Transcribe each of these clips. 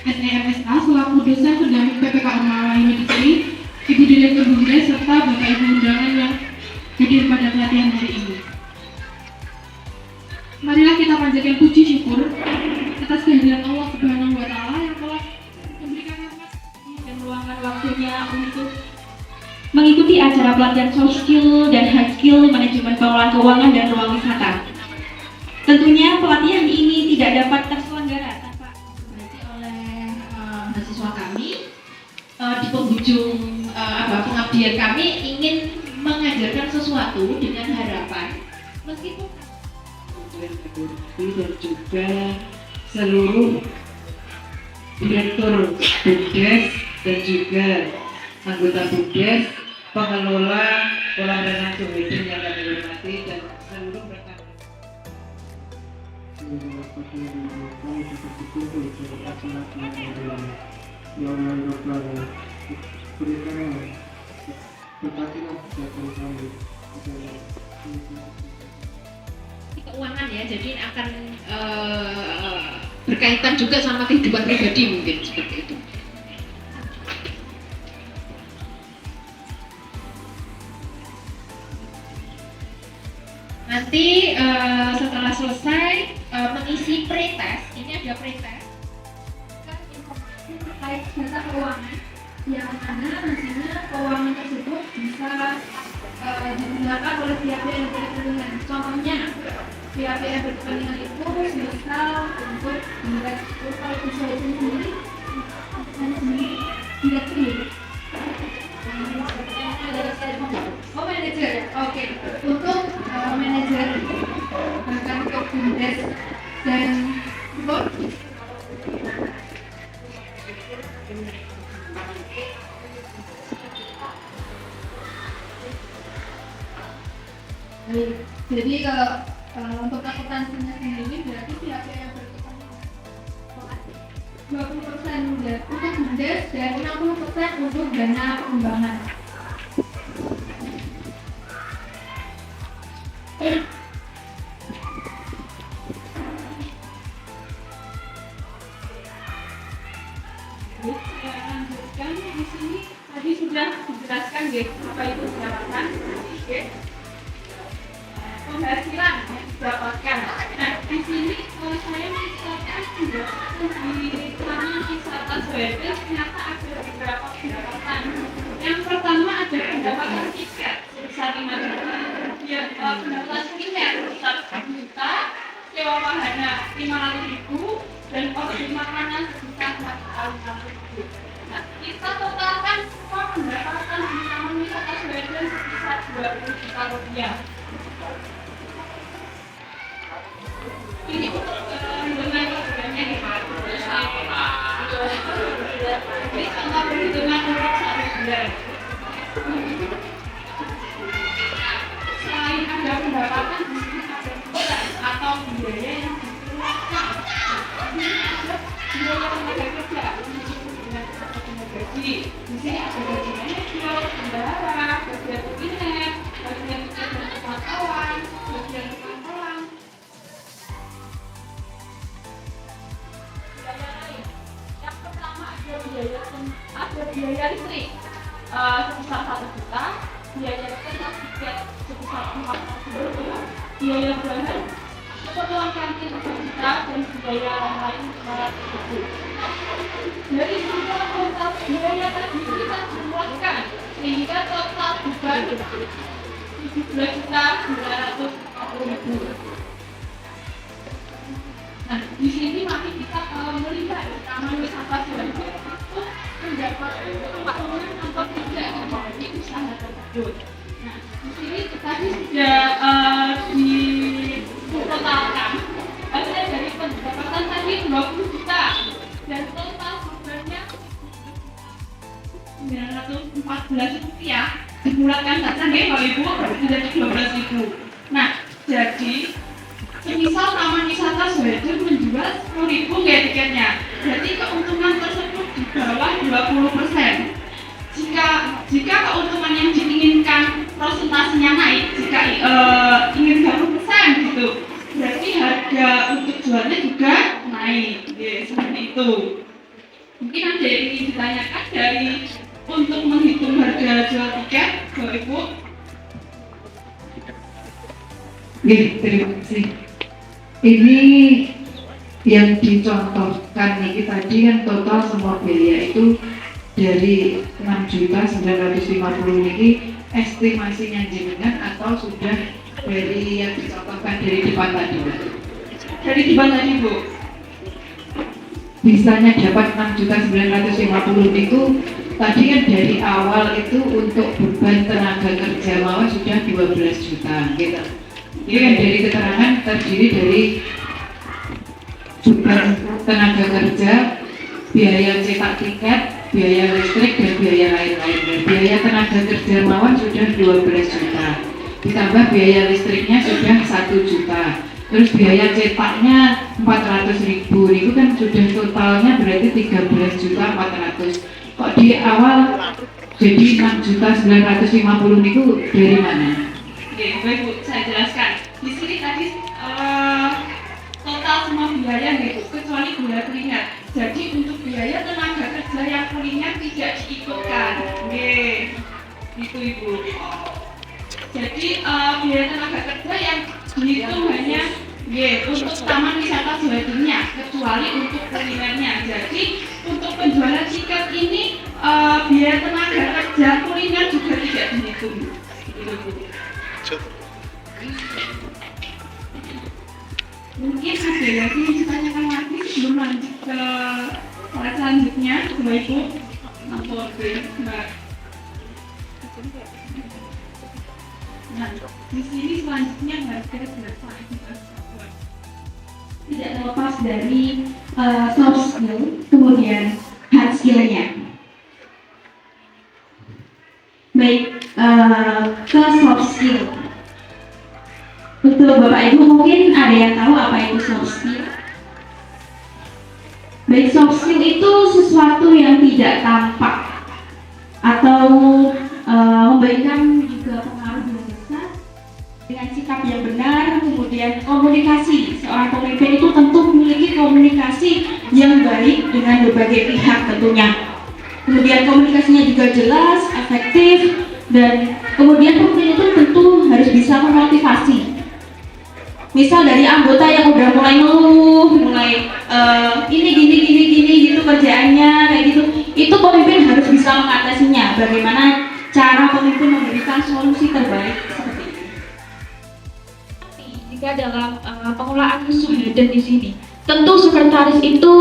SEMSA selaku dosen pendamping PPKM Malaya Medicine, Ibu Direktur BUMDes serta Bapak Ibu undangan yang hadir pada pelatihan hari ini. Marilah kita panjatkan puji syukur atas kehadiran Allah Subhanahu wa Ta'ala yang telah memberikan rahmat dan meluangkan waktunya untuk mengikuti acara pelatihan soft skill dan hard skill manajemen pengelolaan keuangan dan ruang wisata. Tentunya pelatihan ini tidak dapat terselenggara tanpa oleh mahasiswa kami di penghujung pengabdian kami ingin mengajarkan sesuatu dengan harapan meskipun dan juga seluruh direktur BUMDes dan juga anggota BUMDes, pengelola kolam renang Sumedang yang kami hormati dan seluruh rekan. Keuangan ya, jadi akan berkaitan juga sama kehidupan pribadi mungkin seperti itu. Nanti setelah selesai mengisi pretest, ini ada pretest informasi terkait data keuangan yang mana nantinya keuangan tersebut bisa digunakan oleh pihak-pihak yang berkepentingan. Contohnya pihak-pihak yang berkepentingan itu misal untuk direktur, kalau bisa itu sendiri direktur. Oh manajer, oke. Untuk manajer bahkan untuk BUMDes dan jadi kalau untuk akuntansinya sendiri berarti pihak-pihak yang berkepentingan 20% untuk BUMDes dan 60% untuk dana pengembangan. Saya lanjutkan di sini. Tadi sudah dijelaskan apa itu pendapatan, penghasilan yang didapatkan. Nah, di sini saya misalkan di Taman Wisata Sumedang ternyata ada beberapa pendapatan. Yang pertama ada pendapatan tiket sebesar 5 juta, kemudian pendapatan kuliner sebesar 1 juta, sewa wahana 500.000 dan ongkos makanan sebesar 450.000. Nah, kita totalkan semua pendapatan di Taman Wisata Sumedang sebesar 20 juta rupiah. Ini untuk dengan perhitungannya ini contoh perhitungan untuk 1 bulan. Selain ada pendapatan, di sini ada beban atau biaya yang dikeluarkan. Di sini ada biaya tenaga kerja dengan tenaga gaji. Di sini ada gaji manajer, bendahara, bagian kuliner, bagian tiket dan pemantauan, bagian pengamalan. Biaya lain. Yang pertama ada biaya listrik sebesar 1 juta, biaya tempat tiket sebesar 400.000, biaya bahan keperluan kantin 1 juta dan biaya lain 500.000. Dari semua total biaya tadi kita jumlahkan sehingga total beban 17.950.000. Nah, di sini masih kita melihat Taman Wisata Sumedang itu mendapat keuntungan atau tidak dari usaha tersebut. Nah, di sini tadi sudah ditotalkan hasil dari pendapatan tadi 20 juta dan total bebannya 914 rupiah dibulatkan saja ya Bapak Ibu menjadi 12.000. Nah, jadi semisal Taman Wisata Sumedang menjual 10.000 ya tiketnya, berarti keuntungan tersebut di bawah 20%. Jika keuntungan yang diinginkan presentasinya naik, jika ingin 30% gitu, berarti harga untuk jualnya juga naik, ya, seperti itu. Mungkin ada yang ingin ditanyakan dari untuk menghitung harga jual tiket, Bapak Ibu? Oke, terima kasih. Ini yang dicontohkan ini tadi kan total semua biaya itu dari 6.950.000 ini estimasinya jenengan atau sudah dari yang dicontohkan dari depan tadi? Dari di mana tadi, Bu? Bisanya dapat 6.950.000 itu tadi kan dari awal itu untuk beban tenaga kerja mawar sudah 12 juta gitu. Ini kan dari keterangan terdiri dari beban tenaga kerja, biaya cetak tiket, biaya listrik dan biaya lain-lain. Dan biaya tenaga kerja mawar sudah 12 juta. Ditambah biaya listriknya sudah 1 juta. Terus biaya cetaknya 400.000, itu kan sudah totalnya berarti 13.400.000. Kok di awal jadi 6.950.000 itu dari mana? Oke, baik Bu, saya jelaskan. Di sini tadi total semua biaya gitu, kecuali biaya kuliner. Jadi untuk biaya tenaga kerja yang kuliner tidak diikutkan. Oke, itu Ibu. Jadi biaya tenaga kerja yang dihitung hanya untuk taman wisata Jawa Timur, kecuali untuk kulinernya. Jadi untuk penjualan tiket ini biaya tenaga kerja kuliner juga tidak dihitung. Gitu, Bu. Mungkin ada lagi yang ditanyakan lagi sebelum lanjut ke slide selanjutnya, Bapak Ibu. Mbak. Nah, di sini selanjutnya harga berapa? Tidak terlepas dari soft skill, kemudian hard skill-nya. Baik, ke soft skill. Untuk Bapak Ibu mungkin ada yang tahu apa itu soft skill? Baik, soft skill itu sesuatu yang tidak tampak atau memberikan juga pengaruh yang besar dengan sikap yang benar, kemudian komunikasi. Seorang pemimpin itu tentu memiliki komunikasi yang baik dengan berbagai pihak tentunya. Kemudian komunikasinya juga jelas, efektif, dan kemudian pemimpin itu tentu harus bisa memotivasi. Misal dari anggota yang udah mulai ngeluh, ini gini gitu kerjaannya kayak gitu, itu pemimpin harus bisa mengatasinya. Bagaimana cara pemimpin memberikan solusi terbaik seperti ini. Jika dalam pengelolaan Suhadan di sini, tentu sekretaris itu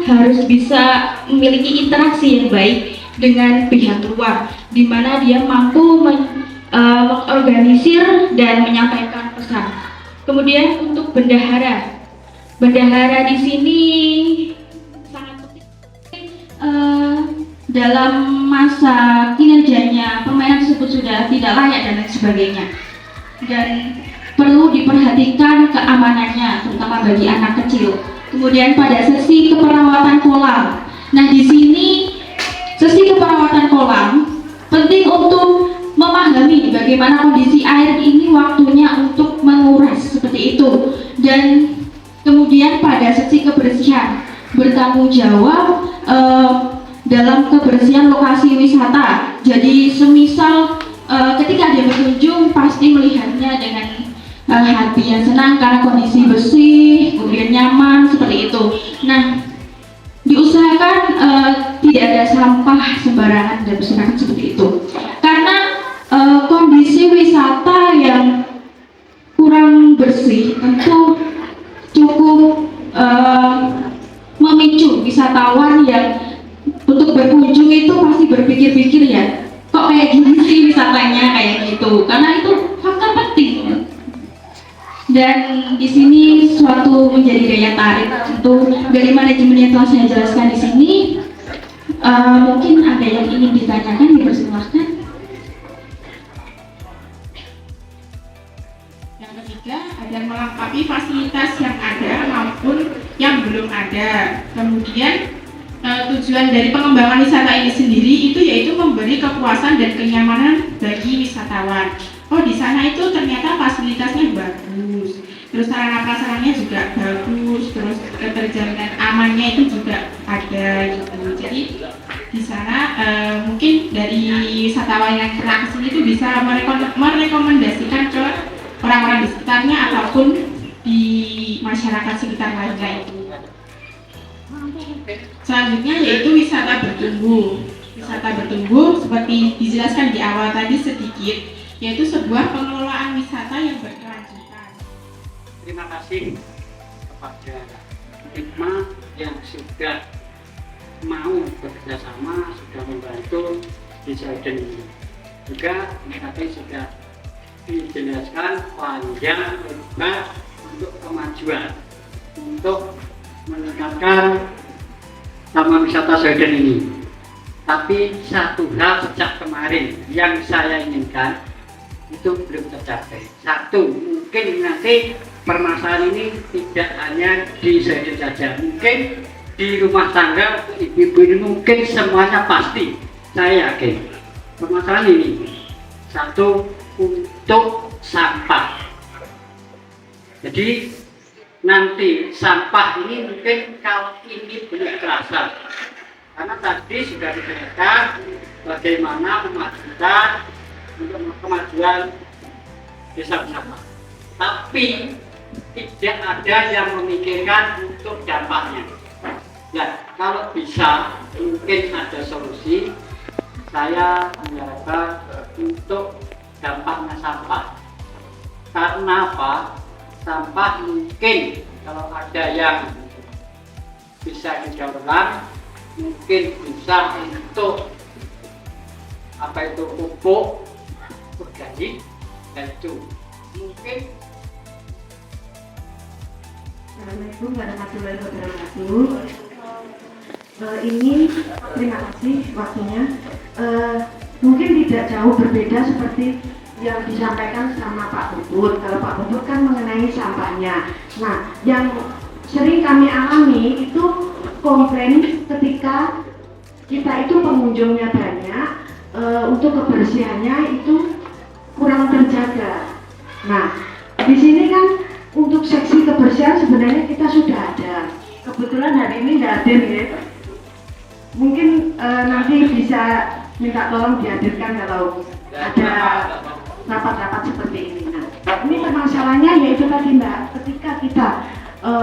harus bisa memiliki interaksi yang baik dengan pihak luar, di mana dia mampu mengorganisir dan menyampaikan pesan. Kemudian untuk bendahara di sini sangat penting Dalam masa kinerjanya permainan tersebut sudah tidak layak dan lain sebagainya, dan perlu diperhatikan keamanannya terutama bagi anak kecil. Kemudian pada sesi keperawatan kolam, nah di sini sesi keperawatan kolam penting untuk memahami bagaimana kondisi air ini waktunya untuk menguras seperti itu, dan kemudian pada sesi kebersihan bertanggung jawab dalam kebersihan lokasi wisata. Jadi semisal ketika dia berkunjung pasti melihatnya dengan hati yang senang karena kondisi bersih, kemudian nyaman seperti itu. Nah, diusahakan tidak ada sampah sembarangan dan berserakan seperti itu. Karena kondisi wisata yang kurang bersih tentu cukup memicu wisatawan yang untuk berkunjung itu pasti berpikir-pikir ya, kok kayak gini sih wisatanya kayak gitu, karena itu faktor penting. Dan di sini suatu menjadi daya tarik tentu dari manajemen yang telah saya jelaskan di sini. Mungkin ada yang ingin ditanyakan, dipersilahkan. Yang ketiga, ada melengkapi fasilitas yang ada maupun yang belum ada. Kemudian tujuan dari pengembangan wisata ini sendiri itu yaitu memberi kepuasan dan kenyamanan bagi wisatawan. Oh, di sana itu ternyata fasilitasnya bagus, terus sarana prasarannya juga bagus, terus keterjaminan amannya itu juga ada gitu. Jadi di sana mungkin dari wisatawan yang pernah kesini itu bisa merekomendasikan ke orang-orang di sekitarnya ataupun di masyarakat sekitar lainnya itu. Selanjutnya yaitu wisata bertumbuh. Wisata bertumbuh seperti dijelaskan di awal tadi sedikit, yaitu sebuah pengelolaan wisata yang berkelanjutan. Terima kasih kepada Hikmah yang sudah mau bekerjasama, sudah membantu di Sweden ini. Juga tadi sudah dijelaskan panjang lebar untuk kemajuan, untuk meningkatkan Taman Wisata Sweden ini. Tapi satu hal sejak kemarin yang saya inginkan itu belum tercapai. Satu, mungkin nanti permasalahan ini tidak hanya di Sweden saja, mungkin di rumah tangga ibu-ibu ini mungkin semuanya pasti, saya yakin permasalahan ini. Satu, untuk sampah. Jadi nanti sampah ini mungkin kalau ini belum terasa, karena tadi sudah dijelaskan bagaimana memajukan untuk kemajuan desa wisata. Tapi tidak ada yang memikirkan untuk dampaknya. Ya, kalau bisa mungkin ada solusi. Saya mengharapkan untuk dampaknya sampah. Karena apa? Sampah mungkin kalau ada yang bisa didaur ulang, mungkin bisa untuk apa itu pupuk organik, dan itu mungkin. Assalamualaikum warahmatullahi wabarakatuh. Ini terima kasih waktunya. Mungkin tidak jauh berbeda seperti yang disampaikan sama Pak Puput. Kalau Pak Puput kan mengenai sampahnya. Nah, yang sering kami alami itu komplain ketika kita itu pengunjungnya banyak, untuk kebersihannya itu kurang terjaga. Nah, di sini kan untuk seksi kebersihan sebenarnya kita sudah ada. Kebetulan hari ini nggak hadir ya. Mungkin nanti bisa minta tolong dihadirkan kalau ada rapat-rapat seperti ini. Nah, ini permasalahannya yaitu tadi Mbak, ketika kita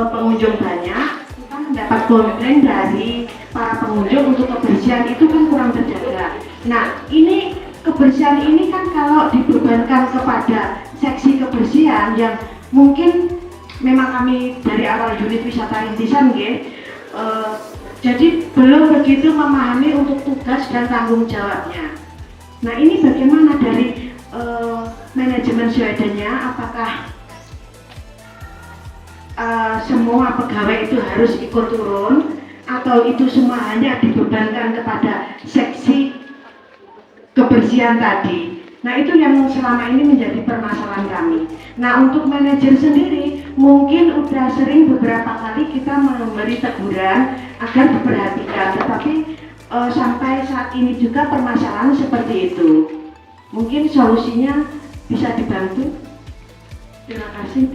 pengunjung banyak, kita mendapat komplain dari para pengunjung untuk kebersihan itu kan kurang terjaga. Nah, ini kebersihan ini kan kalau dibebankan kepada seksi kebersihan yang mungkin memang kami dari awal unit wisata rintisan jadi belum begitu memahami untuk tugas dan tanggung jawabnya. Nah, ini bagaimana dari manajemen Swedennya, apakah semua pegawai itu harus ikut turun atau itu semua hanya dibebankan kepada seksi kebersihan tadi? Nah, itu yang selama ini menjadi permasalahan kami. Nah, untuk manajer sendiri mungkin udah sering beberapa kali kita memberi teguran agar diperhatikan, tetapi sampai saat ini juga permasalahan seperti itu. Mungkin solusinya bisa dibantu. Terima kasih.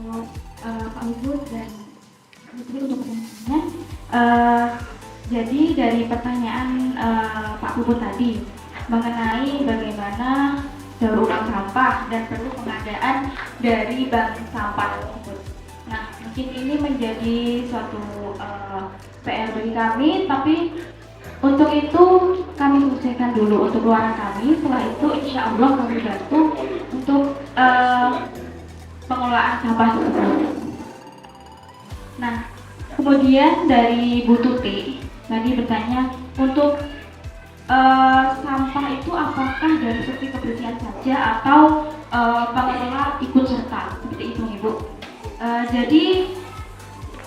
Untuk Pak Ibu dan Putri untuk pertanyaannya. Jadi dari pertanyaan Pak Puput tadi mengenai bagaimana daur ulang sampah dan perlu pengadaan dari bank sampah tersebut. Nah, mungkin ini menjadi suatu PR bagi kami, tapi untuk itu kami selesaikan dulu untuk keluaran kami. Setelah itu insya Allah kami bantu untuk pengelolaan sampah tersebut. Nah, kemudian dari Bu Tuti tadi bertanya untuk sampah itu apakah dari seperti kebersihan saja atau pengelola ikut serta seperti itu Ibu. Jadi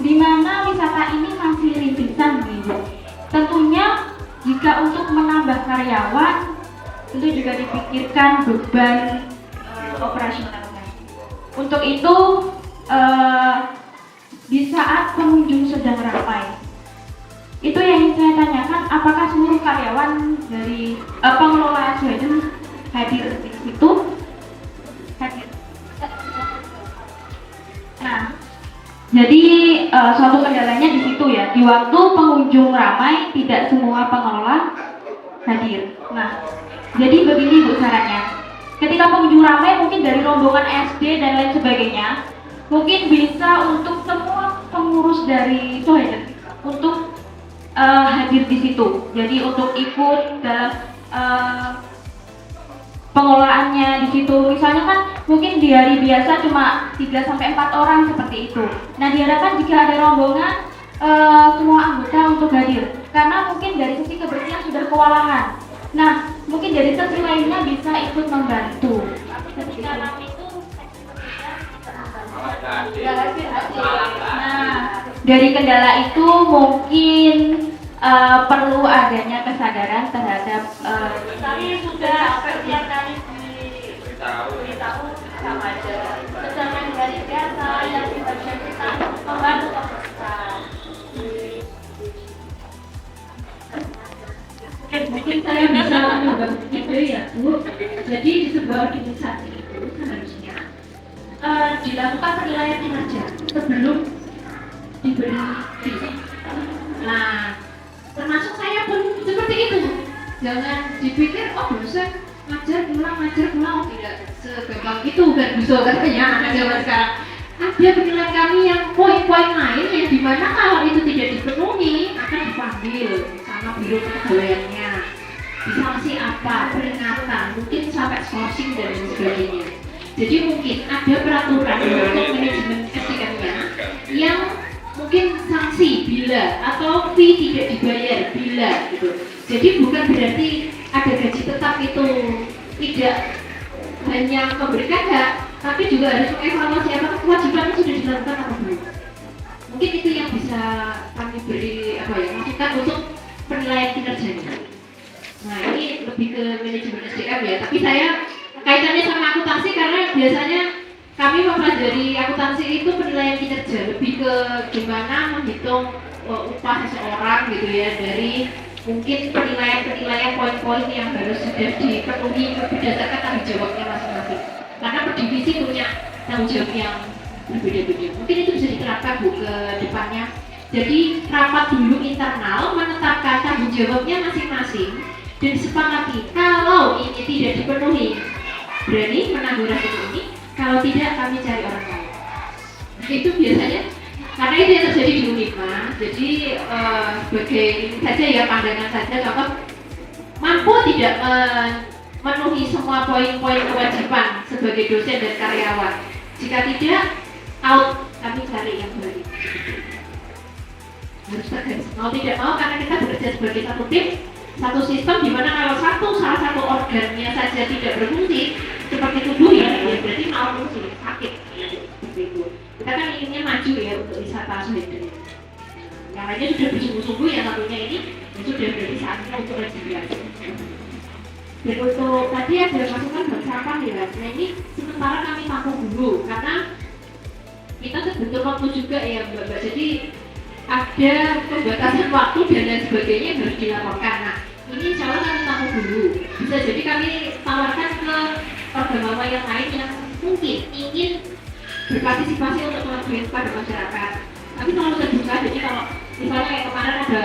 di mana wisata ini masih rintisan Ibu. Tentunya jika untuk menambah karyawan tentu juga dipikirkan beban operasionalnya. Untuk itu di saat pengunjung sedang ramai, itu yang saya tanyakan, apakah seluruh karyawan dari pengelola Sweden hadir di situ? Hadir. Nah, jadi suatu kendalanya di situ ya, di waktu pengunjung ramai tidak semua pengelola hadir. Nah, jadi begini Bu sarannya, ketika pengunjung ramai mungkin dari rombongan SD dan lain sebagainya, mungkin bisa untuk semua pengurus dari Soheden untuk hadir di situ. Jadi untuk ikut dalam pengelolaannya di situ. Misalnya kan mungkin di hari biasa cuma 3-4 orang seperti itu. Nah, diharapkan jika ada rombongan semua anggota untuk hadir. Karena mungkin dari sisi kebersihan sudah kewalahan. Nah, mungkin dari sisi lainnya bisa ikut membantu. Ketika ramai itu nah, dari kendala itu mungkin perlu adanya kesadaran terhadap Tadi sudah setiap kali diberitahu sama aja. Sedangkan dari biasa yang dibagian kita membantu pemerintah. mungkin saya bisa menambah ide ya Bu. Jadi di sebuah organisasi itu seharusnya dilakukan penilaian kinerja sebelum diberi fee. Nah, termasuk saya pun seperti itu. Jangan dipikir dosen ngajar pulang, tidak segampang itu kan bisa katanya anak zaman sekarang. Ada penilaian kami yang poin-poin lain yang dimana kalau itu tidak dipenuhi akan dipanggil sama biro kepegawaiannya. Sanksi apa, peringatan, mungkin sampai sourcing dan lain sebagainya. Jadi mungkin ada peraturan untuk manajemen SDM-nya yang mungkin sanksi bila atau fee tidak dibayar bila gitu. Jadi bukan berarti ada gaji tetap itu tidak hanya memberikan hak, tapi juga harus mengevaluasi apakah kewajibannya sudah dilakukan atau belum. Mungkin itu yang bisa kami beri masukan untuk penilaian kinerjanya. Nah, ini lebih ke manajemen SDM ya, tapi saya kaitannya sama akuntansi karena biasanya kami mempelajari akuntansi itu penilaian kinerja, lebih ke gimana menghitung upah seseorang gitu ya, dari mungkin penilaian poin-poin yang harus sudah dipenuhi berdasarkan tanggung jawabnya masing-masing. Karena per divisi punya tanggung jawab yang berbeda-beda. Mungkin itu bisa diterapkan Bu ke depannya. Jadi rapat dulu internal menetapkan tanggung jawabnya masing-masing dan disepakati kalau ini tidak dipenuhi berani menanggung resiko ini, kalau tidak kami cari orang lain. Nah, itu biasanya karena itu yang terjadi di Unima. Jadi sebagai ini saja ya, pandangan saja, contoh mampu tidak memenuhi semua poin-poin kewajiban sebagai dosen dan karyawan. Jika tidak, out, kami cari yang baru. Harus tegas. Mau tidak mau karena kita bekerja sebagai satu tim, satu sistem di mana kalau salah satu organnya saja tidak berfungsi seperti tubuh ya berarti mau fungsi sakit seperti itu. Kita kan inginnya maju ya untuk wisata Sweden. Yang lainnya sudah bersungguh-sungguh ya, satunya ini sudah berarti saatnya untuk regenerasi. Dan untuk tadi ada masukan bank sampah ya. Nah ini sementara kami tampung dulu karena kita terbentur waktu juga ya Mbak. Jadi ada pembatasan waktu dan lain sebagainya yang harus dilaporkan. Nah ini insya Allah kami tampung dulu. Bisa jadi kami tawarkan ke program yang lain yang mungkin ingin berpartisipasi untuk melakukan pada masyarakat. Tapi selalu terbuka. Jadi kalau misalnya kayak kemarin ada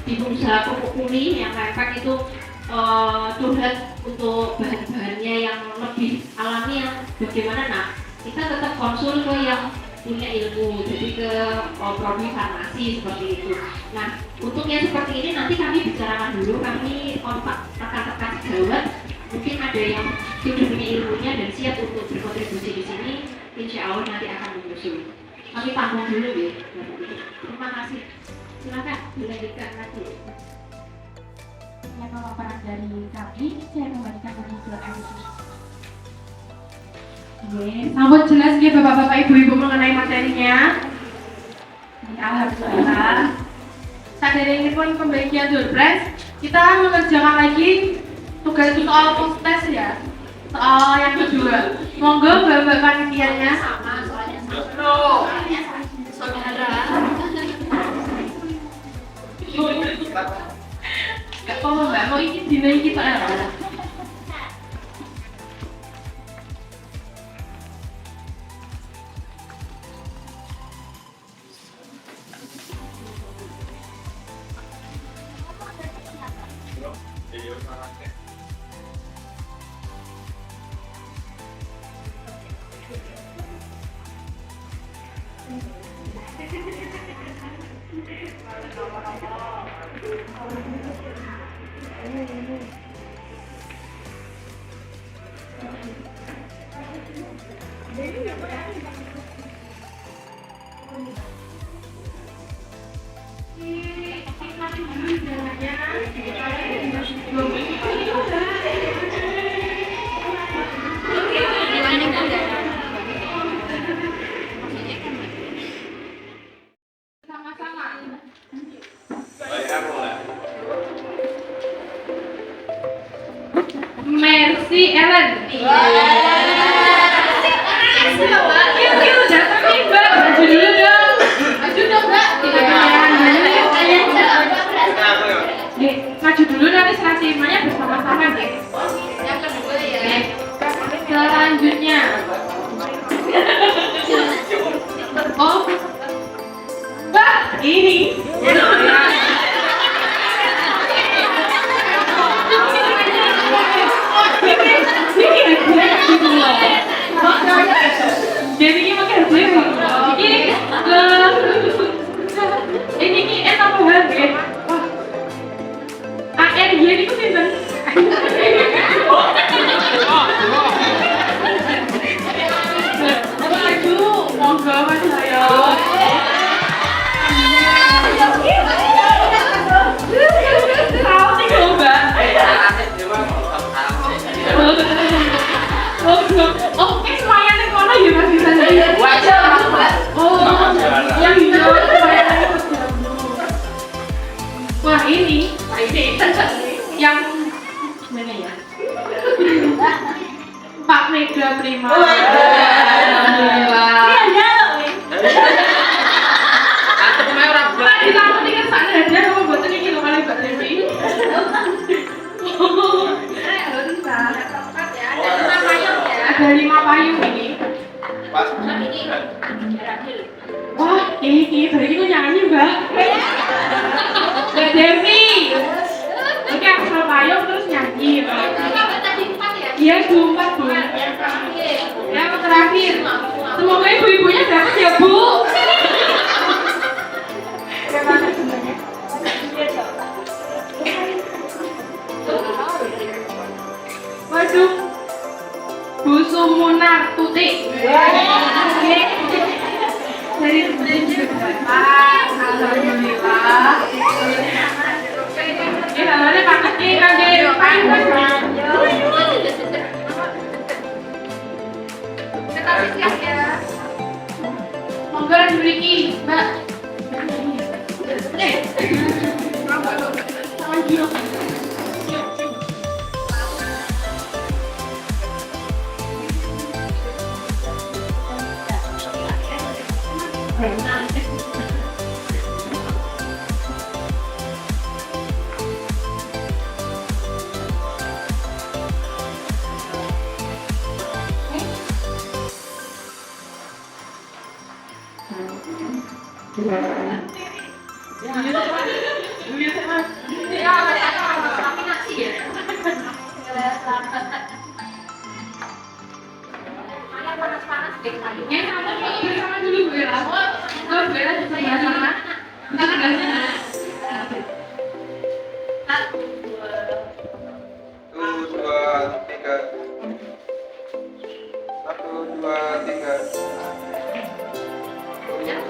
di usaha pupuk kuning yang lempeng itu curhat untuk bahan-bahannya yang lebih alami yang bagaimana. Nah kita tetap konsul ke yang punya ilmu, jadi ke prodi farmasi seperti itu. Nah untuk yang seperti ini nanti kami bicarakan dulu, kami kontak rekan-rekan sejawat, mungkin ada yang sudah punya ilmunya dan siap untuk berkontribusi di sini. Insya Allah nanti akan menyusul. Kami tanggung dulu ya. Terima kasih. Silakan dilanjutkan lagi. Ya, pemaparan dari kami, saya kembalikan lagi ke MC. Sampun jelas ya Bapak-bapak Ibu-ibu mengenai materinya. Alhamdulillah. Sadari pun pembagian doorpress, kita mengerjakan lagi tugas soal post test ya. Soal yang kedua, monggo mbak-mbak panitianya. Loh. Gak apa-apa mbak, mau ini dina ini pak. Mercy Ellen. Datang nih mbak, maju dulu dong. Maju dong mbak. Maju dulu nanti serasi imanya bersama-sama deh. Yang kedua ya. Selanjutnya. Oh, mbak ini. Jadi ini pakai harganya ini enak banget ya. ARY ini kok sinten? Aduh, monggo Mas saya. Tahu sih mbak. Oh, semuanya nih kono ya Mas bisa jadi. Wajar Mas. Oh, yang hijau semuanya nih. Wah ini yang mana ya? Pak Mega Prima. Alhamdulillah. Atau kemarin orang Pak ditakut kan sana aja kamu buatin ini loh kali Mbak Devi. Ada 5 payung ini. Wah, ini berarti aku nyanyi Mbak. Mbak Devi. Oke, aku sama payung terus nyanyi. Iya, 4 Bu. Ya, aku terakhir. Semoga ibu-ibunya dapat ya Bu. Waduh, Bu Sumunar Tutik. Dari alhamdulillah. Ya, namanya pakai kagak panjang. Monggo dimiliki, Mbak. Bersama dulu Bu Ella. Bu Ella di sebelah sana. Kita tegaknya. 1, 2, 3. 1, 2, 3.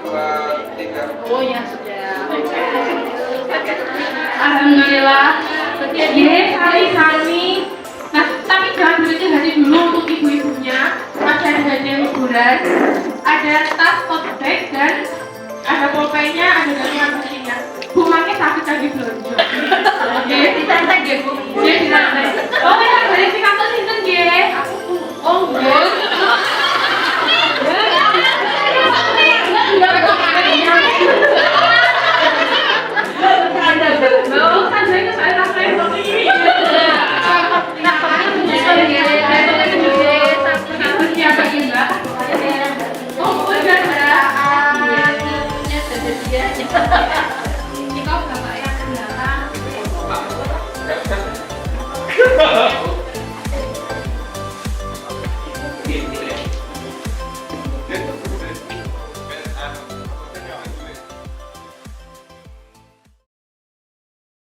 2, 3. Oh ya sudah. Alhamdulillah. Yes, sami-sami. Nah, tapi jangan berkecil hati dulu untuk ibu-ibunya. Masih ada hadiah hiburan, ada tas tote bag dan ada pulpennya, ada gantungan kuncinya. Bu Mangke sakit lagi belanja. Oke, Disantai deh Bu. dia disantai. Oh ya, dari si kantor sinten nggih. Oh,